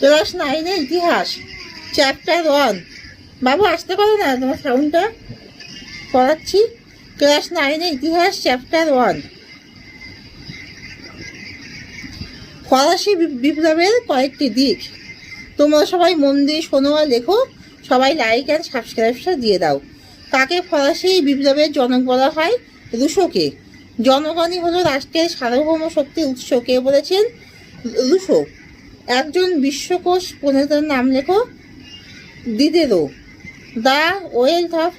Class 9-এর ইতিহাস chapter 1। বাবু আসতে পারো না, তোমার সাউন্ডটা পড়াচ্ছি। ক্লাস 9-এর ইতিহাস চ্যাপ্টার 1। ফরাসি বিপ্লবের কয়েকটি দিক। তোমরা সবাই মন দিয়ে শোনো আর লেখো। সবাই লাইক অ্যান্ড সাবস্ক্রাইবটা দিয়ে দাও। কাকে ফরাসি বিপ্লবের জনক বলা হয়? রুশোকে। জনগণই হলো রাষ্ট্রের সার্বভৌম শক্তির উৎস। কে বলেছেন? রুশো। একজন বিশ্বকোষ প্রণেতার নাম লেখো। দিদেরো। দ্য ওয়েলথ অফ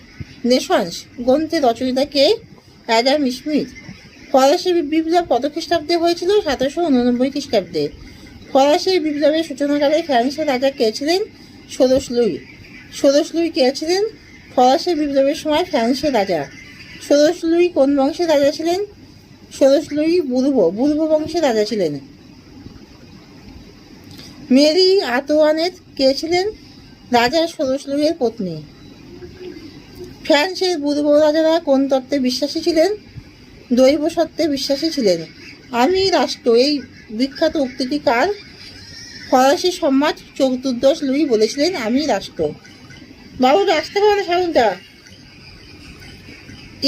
নেশনস গ্রন্থের রচয়িতা কে? Adam Smith. ফরাসি বিপ্লব কত খ্রিস্টাব্দে হয়েছিল? 1789 খ্রিস্টাব্দে। ফরাসি বিপ্লবের সূচনাকালে ফ্রান্সের রাজা কে ছিলেন? ষোড়শ লুই। ষোড়শ লুই কে ছিলেন? ফরাসি বিপ্লবের সময় ফ্রান্সের রাজা। ষোড়শ লুই কোন বংশের রাজা ছিলেন? ষোড়শ লুই বুর্ব বংশের রাজা ছিলেন। মেরি আতোয়ানেত কে ছিলেন? রাজা ষোড়শ লুইয়ের পত্নী। ফ্রান্সের বুর্ব রাজারা কোন তত্ত্বে বিশ্বাসী ছিলেন? দৈব সত্ত্বে বিশ্বাসী ছিলেন। আমি রাষ্ট্র, এই বিখ্যাত উক্তিটি কার? ফরাসি সম্রাট চতুর্দশ লুই বলেছিলেন আমি রাষ্ট্র। বাবু আসতে পারে না সাউন্ডটা।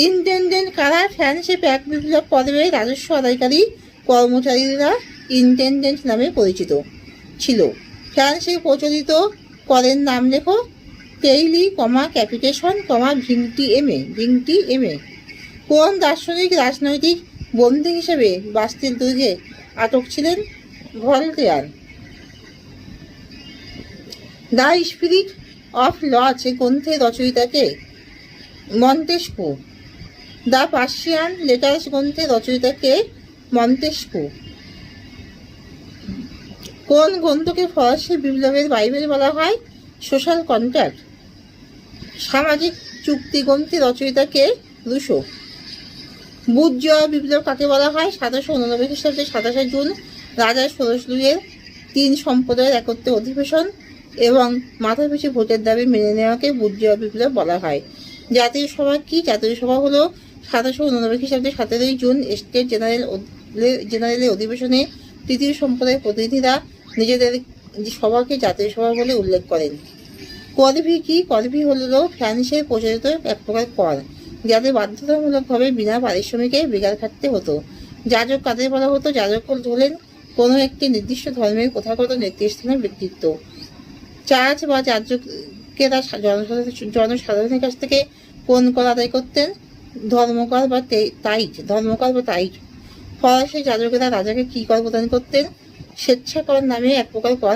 ইন্টেন্ডেন্ট কারা? ফ্রান্সে প্রাক বিপ্লব পর্বে রাজস্ব আদায়কারী কর্মচারীরা ইন্টেন্ডেন্ট নামে পরিচিত ছিল। ফ্রান্সে প্রচলিত করের নাম লেখো। টেইলি, ক্যাপিটেশন, ভিংটি এমএ। কোন দার্শনিক রাজনৈতিক বন্দী হিসেবে বাস্তিল দুর্গে আটক ছিলেন? Voltaire. The spirit of laws গ্রন্থের রচয়িতাকে? মন্টেস্কু। দ্য পার্সিয়ান লেটার্স গ্রন্থের রচয়িতাকে? মন্টেস্কু। কোন গ্রন্থকে ফরাসি বিপ্লবের বাইবেল বলা হয়? Social contract. সামাজিক চুক্তি গ্রন্থের রচয়িতাকে? রুশো। বুর্জোয়া বিপ্লব কাকে বলা হয়? 1789 খ্রিস্টাব্দে 27শে জুন রাজা ষোড়শ লুইয়ের 3 সম্প্রদায়ের একত্রে অধিবেশন এবং মাথাপিছু ভোটের দাবি মেনে নেওয়াকে বুর্জোয়া বিপ্লব বলা হয়। জাতীয় সভা কি? জাতীয় সভা হলো 1789 খ্রিস্টাব্দে 17ই জুন স্টেট জেনারেলের অধিবেশনে তৃতীয় সম্প্রদায়ের প্রতিনিধিরা নিজেদের সভাকে জাতীয় সভা বলে উল্লেখ করেন। করভি কি? করভি হলো ফ্রান্সের প্রচলিত এক প্রকার কর, যাদের বাধ্যতামূলকভাবে বিনা পারিশ্রমিকে বেকার খাটতে হতো। যাজক কাদের বলা হতো? যাজক হলেন কোনো একটি নির্দিষ্ট ধর্মের প্রথাগত নেতৃস্থানীয় ব্যক্তিত্ব। চার্চ বা যাজকেরা জনসাধারণের কাছ থেকে কোন কর আদায় করতেন? ধর্মকর বা টাইট। ফরাসি যাজকেরা রাজাকে কি কর প্রদান করতেন? স্বেচ্ছাকর নামে এক প্রকার কর